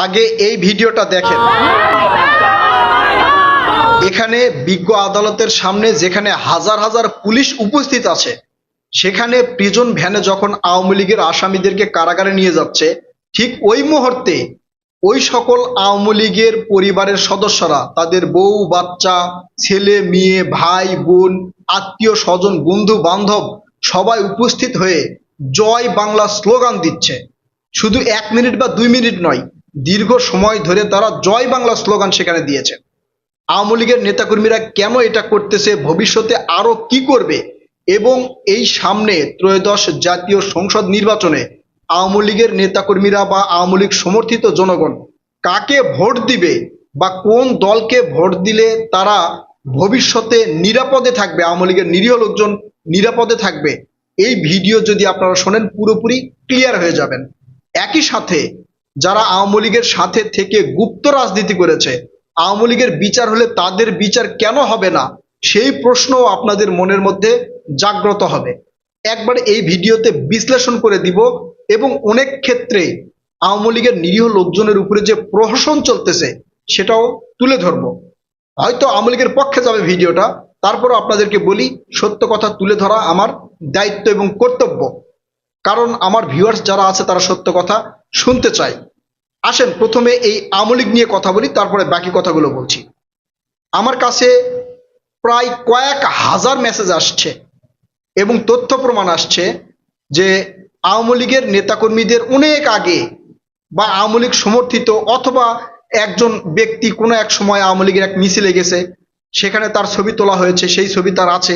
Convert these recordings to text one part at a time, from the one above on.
আগে এই ভিডিওটা দেখেন। এখানে বিজ্ঞ আদালতের সামনে যেখানে হাজার হাজার পুলিশ উপস্থিত আছে, সেখানে প্রিজন ভ্যানে যখন আওয়ামী লীগের আসামিদেরকে কারাগারে নিয়ে যাচ্ছে, ঠিক ওই মুহূর্তে ওই সকল আওয়ামী লীগের পরিবারের সদস্যরা তাদের বউ বাচ্চা, ছেলে মেয়ে, ভাই বোন, আত্মীয় স্বজন, বন্ধু বান্ধব সবাই উপস্থিত হয়ে জয় বাংলা স্লোগান দিচ্ছে। শুধু 1 মিনিট বা 2 মিনিট নয়, দীর্ঘ সময় ধরে তারা জয় বাংলা স্লোগান সেখানে দিয়েছে। আওয়ামী লীগের নেতাকর্মীরা কেন এটা করতেছে, ভবিষ্যতে আরো কি করবে, এবং এই সামনে ত্রয়োদশ জাতীয় সংসদ নির্বাচনে আওয়ামী লীগের নেতাকর্মীরা বা আওয়ামী লীগ সমর্থিত জনগণ কাকে ভোট দিবে বা কোন দলকে ভোট দিলে তারা ভবিষ্যতে নিরাপদে থাকবে, আওয়ামী লীগের নিরীহ লোকজন নিরাপদে থাকবে, এই ভিডিও যদি আপনারা শোনেন পুরোপুরি ক্লিয়ার হয়ে যাবেন। একই সাথে যারা আওয়ামী লীগের সাথে থেকে গুপ্ত রাজনীতি করেছে, আওয়ামী লীগের বিচার হলে তাদের বিচার কেন হবে না, সেই প্রশ্নও আপনাদের মনের মধ্যে জাগ্রত হবে। একবার এই ভিডিওতে বিশ্লেষণ করে দিব এবং অনেক ক্ষেত্রে আওয়ামী লীগের নিরীহ লোকজনের উপরে যে প্রহসন চলতেছে সেটাও তুলে ধরব। হয়তো আওয়ামী লীগের পক্ষে যাবে ভিডিওটা, তারপরও আপনাদেরকে বলি, সত্য কথা তুলে ধরা আমার দায়িত্ব এবং কর্তব্য, কারণ আমার ভিউয়ার্স যারা আছে তারা সত্য কথা শুনতে চায়। আসেন প্রথমে এই আওয়ামী লীগ নিয়ে কথা বলি, তারপরে বাকি কথাগুলো বলছি। আমার কাছে প্রায় কয়েক হাজার মেসেজ আসছে এবং তথ্য প্রমাণ আসছে যে আওয়ামী লীগের নেতাকর্মীদের অনেক আগে বা আওয়ামী লীগ সমর্থিত অথবা একজন ব্যক্তি কোনো এক সময় আওয়ামী লীগের এক মিছিলে গেছে, সেখানে তার ছবি তোলা হয়েছে, সেই ছবি তার আছে,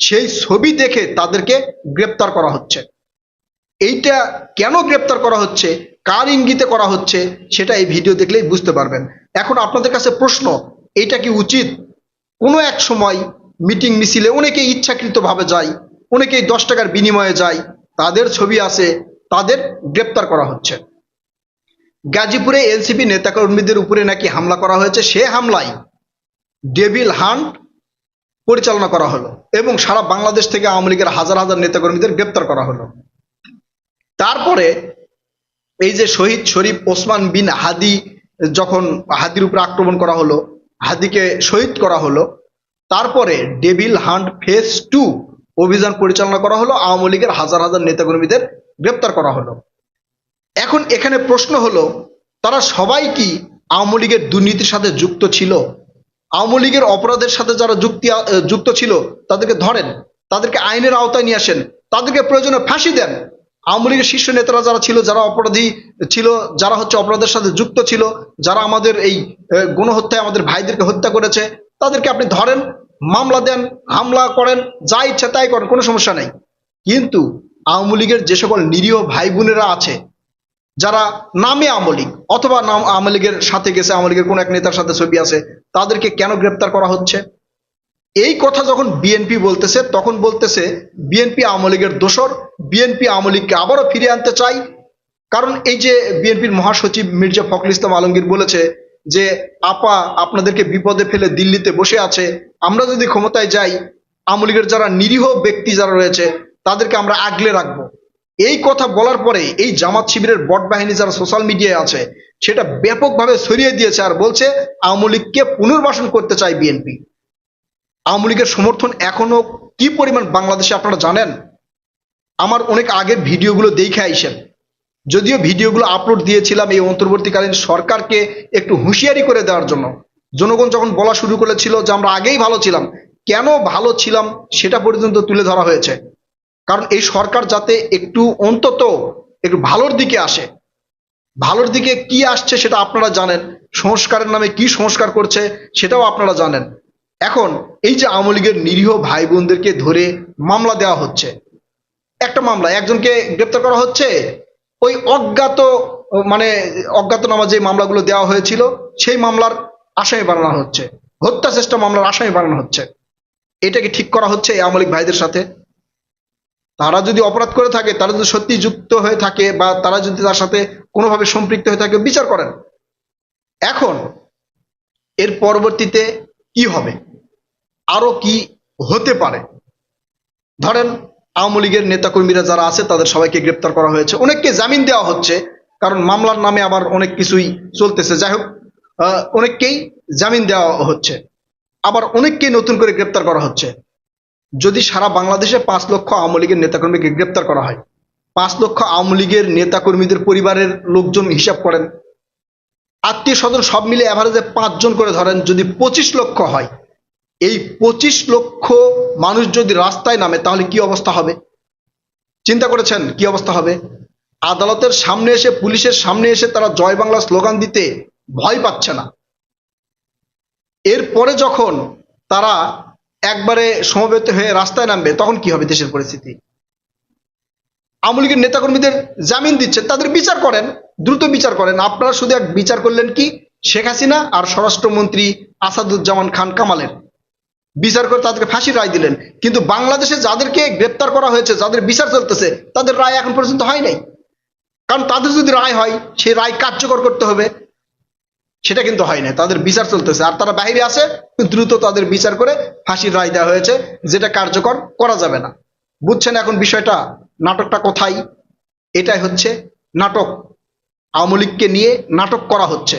সেই ছবি দেখে তাদেরকে গ্রেপ্তার করা হচ্ছে। এইটা কেন গ্রেপ্তার করা হচ্ছে, কার ইঙ্গিতে করা হচ্ছে, সেটা এই ভিডিও দেখলেই বুঝতে পারবেন। এখন আপনাদের কাছে প্রশ্ন, এইটা কি উচিত? কোনো এক সময় মিটিং মিছিলে অনেকেই ইচ্ছাকৃতভাবে যায়, অনেকেই 10 টাকার বিনিময়ে যায়, তাদের ছবি আছে, তাদের গ্রেপ্তার করা হচ্ছে। গাজীপুরে এনসিপি নেতাকর্মীদের উপরে নাকি হামলা করা হয়েছে, সে হামলায় ডেভিল হান্ট পরিচালনা করা হলো এবং সারা বাংলাদেশ থেকে আওয়ামী লীগের হাজার হাজার নেতাকর্মীদের গ্রেপ্তার করা হলো। তারপরে এই যে শহীদ শরীফ ওসমান বিন হাদি, যখন হাদির উপরে আক্রমণ করা হলো, হাদিকে শহীদ করা হলো, তারপরে ডেভিল হান্ট ফেজ 2 অভিযান পরিচালনা করা হলো, আওয়ামী লীগের হাজার হাজার নেতাকর্মীদের গ্রেপ্তার করা হলো। এখন এখানে প্রশ্ন হলো, তারা সবাই কি আওয়ামী লীগের দুর্নীতির সাথে যুক্ত ছিল? আওয়ামী লীগের অপরাধের সাথে যারা যুক্ত ছিল তাদেরকে ধরেন, তাদেরকে আইনের আওতায় নিয়ে আসেন, তাদেরকে প্রয়োজনে ফাঁসি দেন। আওয়ামী লীগের শীর্ষ নেতারা যারা ছিল, যারা অপরাধী ছিল, যারা হচ্ছে অপরাধের সাথে যুক্ত ছিল, যারা আমাদের এই গণহত্যায় আমাদের ভাইদেরকে হত্যা করেছে, তাদেরকে আপনি ধরেন, মামলা দেন, হামলা করেন, যা ইচ্ছা তাই করেন, কোনো সমস্যা নেই। কিন্তু আওয়ামী লীগের যে সকল নিরীহ ভাই বোনেরা আছে, যারা নামে আওয়ামী লীগ অথবা নাম আওয়ামী লীগের সাথে গেছে, আওয়ামী লীগের কোন এক নেতার সাথে ছবি আছে, তাদেরকে কেন গ্রেপ্তার করা হচ্ছে? এই কথা যখন বিএনপি বলতেছে, তখন বলতেছে বিএনপি আওয়ামী লীগের দোসর, বিএনপি আওয়ামী লীগকে আবারও ফিরিয়ে আনতে চাই। কারণ এই যে বিএনপির মহাসচিব মির্জা ফখরুল ইসলাম আলমগীর বলেছে যে আপা আপনাদেরকে বিপদে ফেলে দিল্লিতে বসে আছে, আমরা যদি ক্ষমতায় যাই আওয়ামী লীগের যারা নিরীহ ব্যক্তি যারা রয়েছে তাদেরকে আমরা আগলে রাখবো। এই কথা বলার পরে এই জামাত শিবিরের বট বাহিনী যারা সোশ্যাল মিডিয়ায় আছে, সেটা ব্যাপকভাবে ছড়িয়ে দিয়েছে আর বলছে আওয়ামী লীগকে পুনর্বাসন করতে চায় বিএনপি। আওয়ামী লীগের সমর্থন এখনো কি পরিমাণ বাংলাদেশে আপনারা জানেন? আমার অনেক আগের ভিডিওগুলো দেখে আইসেন, যদিও ভিডিওগুলো আপলোড দিয়েছিলাম এই অন্তর্বর্তীকালীন সরকারকে একটু হুঁশিয়ারি করে দেওয়ার জন্য। জনগণ যখন বলা শুরু করেছিল যে আমরা আগেই ভালো ছিলাম, কেন ভালো ছিলাম সেটা পর্যন্ত তুলে ধরা হয়েছে। কারণ এই সরকার যাতে একটু অন্তত একটু ভালোর দিকে আসে, ভালোর দিকে কি আসছে সেটা আপনারা জানেন, সংস্কারের নামে কি সংস্কার করছে সেটাও আপনারা জানেন। এখন এই যে আওয়ামী লীগের নিরীহ ভাই বোনদেরকে ধরে মামলা দেওয়া হচ্ছে, একটা মামলা একজনকে গ্রেপ্তার করা হচ্ছে, ওই অজ্ঞাতনামা যে মামলাগুলো দেওয়া হয়েছিল সেই মামলার আসামি বানানো হচ্ছে, হত্যা চেষ্টা মামলার আসামি বানানো হচ্ছে। এটা কি ঠিক করা হচ্ছে এই আওয়ামী লীগ ভাইদের সাথে? তারা যদি অপরাধ করে থাকে, তারা যদি সত্যি যুক্ত হয়ে থাকে বা তারা যদি তার সাথে কোনোভাবে সম্পৃক্ত হয়ে থাকে, বিচার করেন। এখন এর পরবর্তীতে কি হবে, আরো কি হতে পারে? ধরেন আওয়ামী লীগের নেতাকর্মীরা যারা আছে তাদের সবাইকে গ্রেপ্তার করা হয়েছে, অনেককে জামিন দেওয়া হচ্ছে, কারণ মামলার নামে আবার অনেক কিছুই চলতেছে। যাই হোক, অনেককেই জামিন দেওয়া হচ্ছে, আবার অনেককেই নতুন করে গ্রেপ্তার করা হচ্ছে। যদি সারা বাংলাদেশে 5 লক্ষ আওয়ামী লীগের নেতাকর্মীকে গ্রেপ্তার করা হয়, 5 লক্ষ আওয়ামী লীগের নেতাকর্মীদের পরিবারের লোকজন হিসাব করেন, আত্মীয় স্বজন সব মিলে অ্যাভারেজে 5 জন করে ধরেন, যদি 25 লক্ষ হয়, এই 25 লক্ষ মানুষ যদি রাস্তায় নামে তাহলে কি অবস্থা হবে? চিন্তা করেছেন কি অবস্থা হবে? আদালতের সামনে এসে, পুলিশের সামনে এসে তারা জয় বাংলা স্লোগান দিতে ভয় পাচ্ছে না। এরপরে যখন তারা একবারে সমবেত হয়ে রাস্তায় নামবে তখন কি হবে দেশের পরিস্থিতি? আওয়ামী লীগের নেতাকর্মীদের জামিন দিচ্ছেন, তাদের বিচার করেন, দ্রুত বিচার করেন। আপনারা শুধু এক বিচার করলেন কি শেখ হাসিনা আর স্বরাষ্ট্রমন্ত্রী আসাদুজ্জামান খান কামালের, বিচার করে তাদেরকে ফাঁসির রায় দিলেন। কিন্তু বাংলাদেশে যাদেরকে গ্রেপ্তার করা হয়েছে, যাদের বিচার চলতেছে, তাদের রায় এখন পর্যন্ত হয় নাই। কারণ তাদের যদি রায় হয়, সেই রায় কার্যকর করতে হবে, সেটা কিন্তু হয় না। তাদের বিচার চলতেছে আর তারা বাইরে আসে, দ্রুত তাদের বিচার করে ফাঁসির রায় দেওয়া হয়েছে, যেটা কার্যকর করা যাবে না। বুঝছেন এখন বিষয়টা? নাটকটা কোথায়? এটাই হচ্ছে নাটক। আওয়ামী লীগকে নিয়ে নাটক করা হচ্ছে।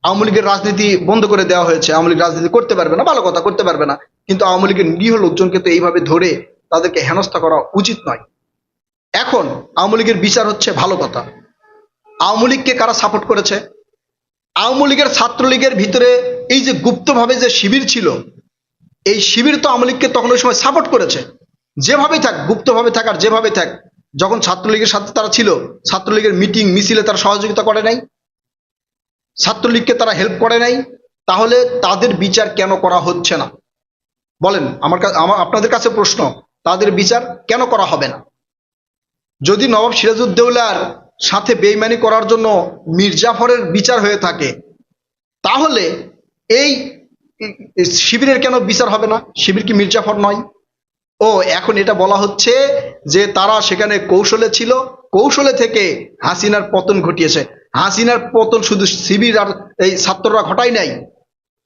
আওয়ামী লীগের রাজনীতি বন্ধ করে দেওয়া হয়েছে, আওয়ামী লীগ রাজনীতি করতে পারবে না, ভালো কথা, করতে পারবে না, কিন্তু আওয়ামী লীগের নিরীহ লোকজনকে তো এইভাবে ধরে তাদেরকে হেনস্থা করা উচিত নয়। এখন আওয়ামী লীগের বিচার হচ্ছে, ভালো কথা। আওয়ামী লীগকে কারা সাপোর্ট করেছে? আওয়ামী লীগের, ছাত্রলীগের ভিতরে এই যে গুপ্তভাবে যে শিবির ছিল, এই শিবির তো আওয়ামী লীগকে তখন ওই সময় সাপোর্ট করেছে। যেভাবেই থাক, গুপ্তভাবে থাক আর যেভাবে থাক, যখন ছাত্রলীগের সাথে তারা ছিল, ছাত্রলীগের মিটিং মিছিলে তারা সহযোগিতা করে নাই, ছাত্রলীগকে তারা হেল্প করে নাই, তাহলে তাদের বিচার কেন করা হচ্ছে না বলেন? আপনাদের কাছে প্রশ্ন, তাদের বিচার কেন করা হবে না? যদি নবাব সিরাজউদ্দৌলার সাথে বেইমানি করার জন্য মির্জাফরের বিচার হয়ে থাকে, তাহলে এই শিবিরের কেন বিচার হবে না? শিবির কি মির্জাফর নয়? ও এখন এটা বলা হচ্ছে যে তারা সেখানে কৌশলে ছিল, কৌশলে থেকে হাসিনার পতন ঘটিয়েছে। হাসিনার পতন শুধু শিবির আর এই ছাত্ররা ঘটায় নাই,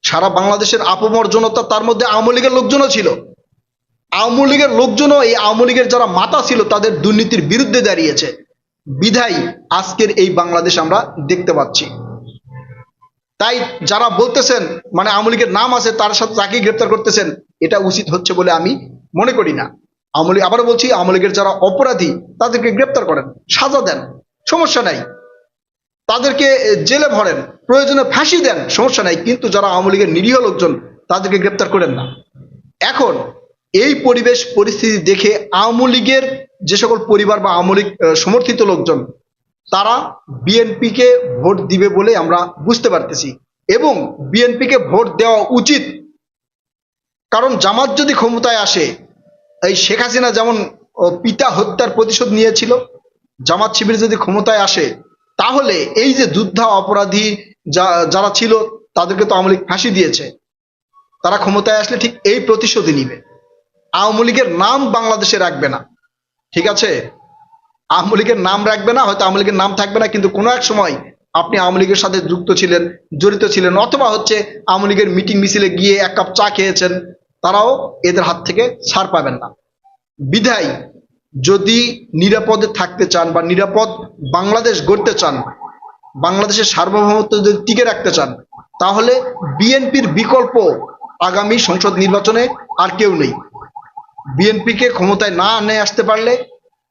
সারা বাংলাদেশের আপমর জনতা, তার মধ্যে আওয়ামী লীগের লোকজনও ছিল। আওয়ামী লীগের লোকজনও, এই আওয়ামী লীগের যারা মাথা ছিল, তাদের দুর্নীতির বিরুদ্ধে দাঁড়িয়েছে, বিধায় আজকের এই বাংলাদেশ আমরা দেখতে পাচ্ছি। তাই যারা বলতেছেন মানে আওয়ামী লীগের নাম আছে তার সাথে তাকেই গ্রেপ্তার করতেছেন, এটা উচিত হচ্ছে বলে আমি মনে করি না। আওয়ামী লীগ, আবারও বলছি, আওয়ামী লীগের যারা অপরাধী তাদেরকে গ্রেপ্তার করেন, সাজা দেন, সমস্যা নাই, তাদেরকে জেলে ভরেন, প্রয়োজনে ফাঁসি দেন, সমস্যা নাই, কিন্তু যারা আওয়ামী লীগের নিরীহ লোকজন তাদেরকে গ্রেপ্তার করেন না। এখন এই পরিবেশ পরিস্থিতি দেখে আওয়ামী লীগের যে সকল পরিবার বা আওয়ামী লীগ সমর্থিত লোকজন, তারা বিএনপিকে ভোট দিবে বলে আমরা বুঝতে পারতেছি, এবং বিএনপিকে ভোট দেওয়া উচিত। কারণ জামাত যদি ক্ষমতায় আসে, এই শেখ হাসিনা যেমন পিতা হত্যার প্রতিশোধ নিয়েছিল, জামাত শিবির যদি ক্ষমতায় আসে, তাহলে এই যে যুদ্ধা অপরাধী যারা ছিল তাদেরকে তো আওয়ামী লীগ ফাঁসি দিয়েছে, তারা ক্ষমতায় আসলে ঠিক এই প্রতিশোধই নিবে। আওয়ামী লীগের নাম বাংলাদেশে রাখবে না, ঠিক আছে? আওয়ামী লীগের নাম রাখবে না, হয়তো আওয়ামী লীগের নাম থাকবে না, কিন্তু কোনো এক সময় আপনি আওয়ামী লীগের সাথে যুক্ত ছিলেন, জড়িত ছিলেন, অথবা হচ্ছে আওয়ামী লীগের মিটিং মিছিলে গিয়ে এক কাপ চা খেয়েছেন, তারাও এদের হাত থেকে ছাড় পাবেন না। বিধায় যদি নিরাপদে থাকতে চান বা নিরাপদ বাংলাদেশ গড়তে চান, বাংলাদেশের সার্বভৌমত্ব যদি টিকে রাখতে চান, তাহলে বিএনপির বিকল্প আগামী সংসদ নির্বাচনে আর কেউ নেই। বিএনপিকে ক্ষমতায় না নিয়ে আসতে পারলে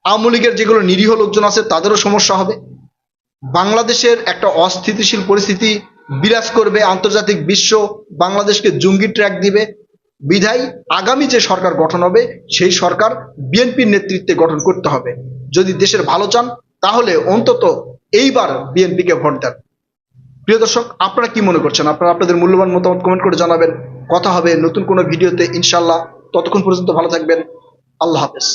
আওয়ামী লীগের যেগুলো নিরীহ লোকজন আছে তাদেরও সমস্যা হবে। বাংলাদেশের একটা অস্থিতিশীল পরিস্থিতি বিরাজ করবে, আন্তর্জাতিক বিশ্ব বাংলাদেশকে জঙ্গি ট্র্যাক দিবে। বিধায় আগামী যে সরকার গঠন হবে, সেই সরকার বিএনপির নেতৃত্বে গঠন করতে হবে। যদি দেশের ভালো চান, তাহলে অন্তত এইবার বিএনপিকে ভোট দেন। প্রিয় দর্শক, আপনারা কি মনে করছেন? আপনারা আপনাদের মূল্যবান মতামত কমেন্ট করে জানাবেন। কথা হবে নতুন কোনো ভিডিওতে ইনশাল্লাহ। ততক্ষণ পর্যন্ত ভালো থাকবেন। আল্লাহ হাফেজ।